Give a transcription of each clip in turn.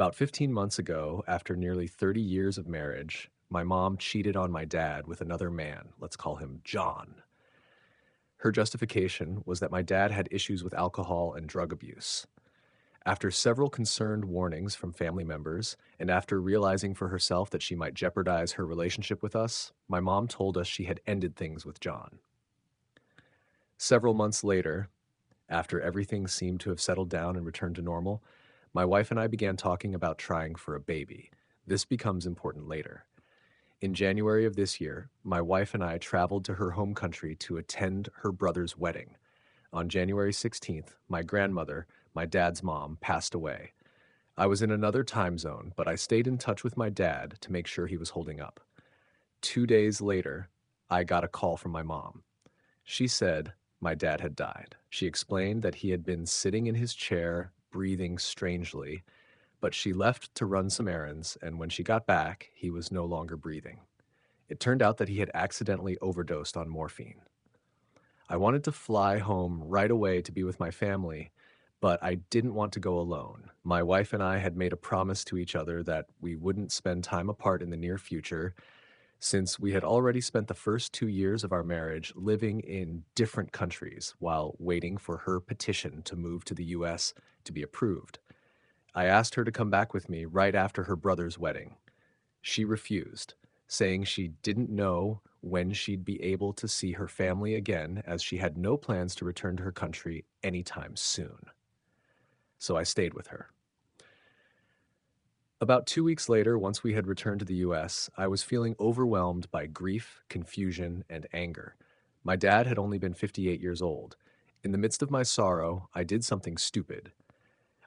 About 15 months ago, after nearly 30 years of marriage, my mom cheated on my dad with another man. Let's call him John. Her justification was that my dad had issues with alcohol and drug abuse. After several concerned warnings from family members, and after realizing for herself that she might jeopardize her relationship with us, my mom told us she had ended things with John. Several months later, after everything seemed to have settled down and returned to normal, my wife and I began talking about trying for a baby. This becomes important later. In January of this year, my wife and I traveled to her home country to attend her brother's wedding. On January 16th, my grandmother, my dad's mom, passed away. I was in another time zone, but I stayed in touch with my dad to make sure he was holding up. 2 days later, I got a call from my mom. She said my dad had died. She explained that he had been sitting in his chair, breathing strangely, but she left to run some errands, and when she got back, he was no longer breathing. It turned out that he had accidentally overdosed on morphine. I wanted to fly home right away to be with my family, but I didn't want to go alone. My wife and I had made a promise to each other that we wouldn't spend time apart in the near future, since we had already spent the first 2 years of our marriage living in different countries while waiting for her petition to move to the US to be approved. I asked her to come back with me right after her brother's wedding. She refused, saying she didn't know when she'd be able to see her family again, as she had no plans to return to her country anytime soon. So I stayed with her. About 2 weeks later, once we had returned to the US, I was feeling overwhelmed by grief, confusion, and anger. My dad had only been 58 years old. In the midst of my sorrow, I did something stupid.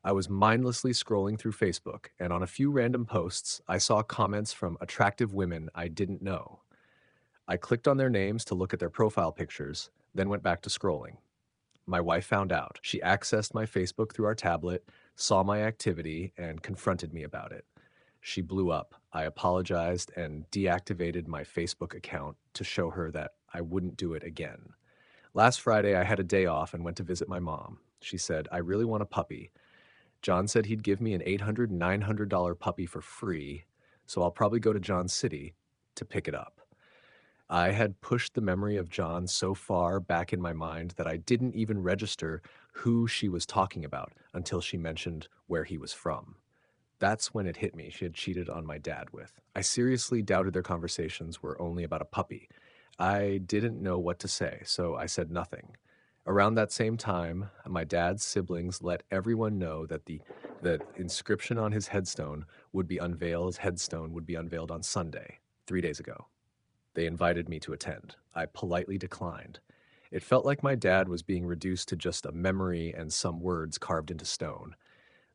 I was mindlessly scrolling through Facebook, and on a few random posts, I saw comments from attractive women I didn't know. I clicked on their names to look at their profile pictures, then went back to scrolling. My wife found out. She accessed my Facebook through our tablet, saw my activity, and confronted me about it. She blew up. I apologized and deactivated my Facebook account to show her that I wouldn't do it again. Last Friday, I had a day off and went to visit my mom. She said, "I really want a puppy." John said he'd give me an $800, $900 puppy for free, so I'll probably go to John's City to pick it up. I had pushed the memory of John so far back in my mind that I didn't even register who she was talking about until she mentioned where he was from. That's when it hit me she had cheated on my dad with. I seriously doubted their conversations were only about a puppy. I didn't know what to say, so I said nothing. Around that same time, my dad's siblings let everyone know that the inscription on his headstone would be unveiled. His headstone would be unveiled on Sunday, 3 days ago. They invited me to attend. I politely declined. It felt like my dad was being reduced to just a memory and some words carved into stone.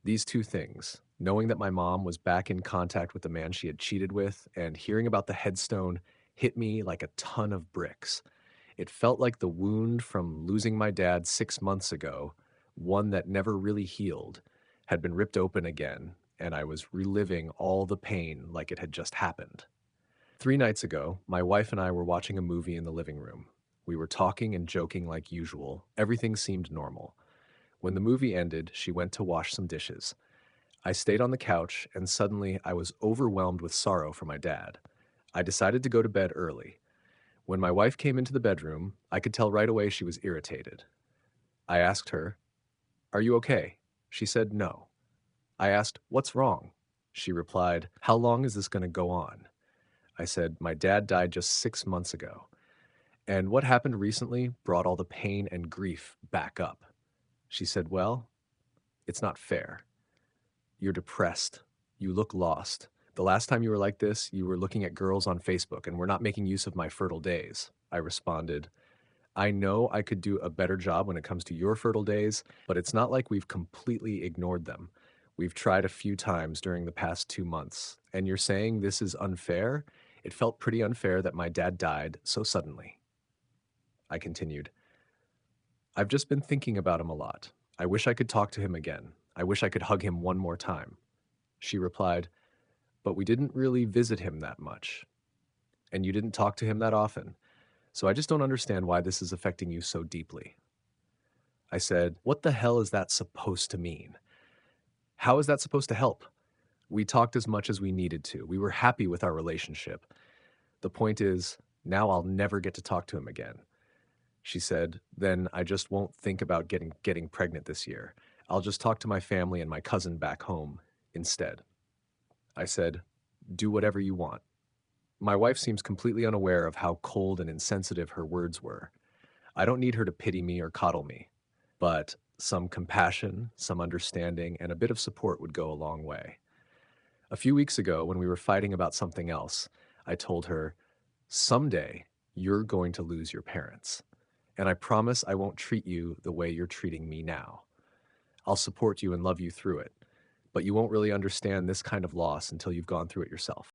These two things, knowing that my mom was back in contact with the man she had cheated with, and hearing about the headstone, hit me like a ton of bricks. It felt like the wound from losing my dad 6 months ago, one that never really healed, had been ripped open again, and I was reliving all the pain like it had just happened. 3 nights ago, my wife and I were watching a movie in the living room. We were talking and joking like usual. Everything seemed normal. When the movie ended, she went to wash some dishes. I stayed on the couch, and suddenly I was overwhelmed with sorrow for my dad. I decided to go to bed early. When my wife came into the bedroom, I could tell right away she was irritated. I asked her, "Are you okay?" She said no. I asked, "What's wrong?" She replied, "How long is this going to go on?" I said, "My dad died just 6 months ago. And what happened recently brought all the pain and grief back up." She said, "Well, it's not fair. You're depressed. You look lost. The last time you were like this, you were looking at girls on Facebook and were not making use of my fertile days." I responded, "I know I could do a better job when it comes to your fertile days, but it's not like we've completely ignored them. We've tried a few times during the past 2 months, and you're saying this is unfair? It felt pretty unfair that my dad died so suddenly." I continued, "I've just been thinking about him a lot. I wish I could talk to him again. I wish I could hug him one more time." She replied, "But we didn't really visit him that much, and you didn't talk to him that often. So I just don't understand why this is affecting you so deeply." I said, "What the hell is that supposed to mean? How is that supposed to help? We talked as much as we needed to. We were happy with our relationship. The point is, now I'll never get to talk to him again. She said, then I just won't think about getting pregnant this year. I'll just talk to my family and my cousin back home instead. I said, do whatever you want. My wife seems completely unaware of how cold and insensitive her words were. I don't need her to pity me or coddle me, but some compassion, some understanding, and a bit of support would go a long way. A few weeks ago, when we were fighting about something else, I told her, someday you're going to lose your parents, and I promise I won't treat you the way you're treating me now. I'll support you and love you through it, but you won't really understand this kind of loss until you've gone through it yourself.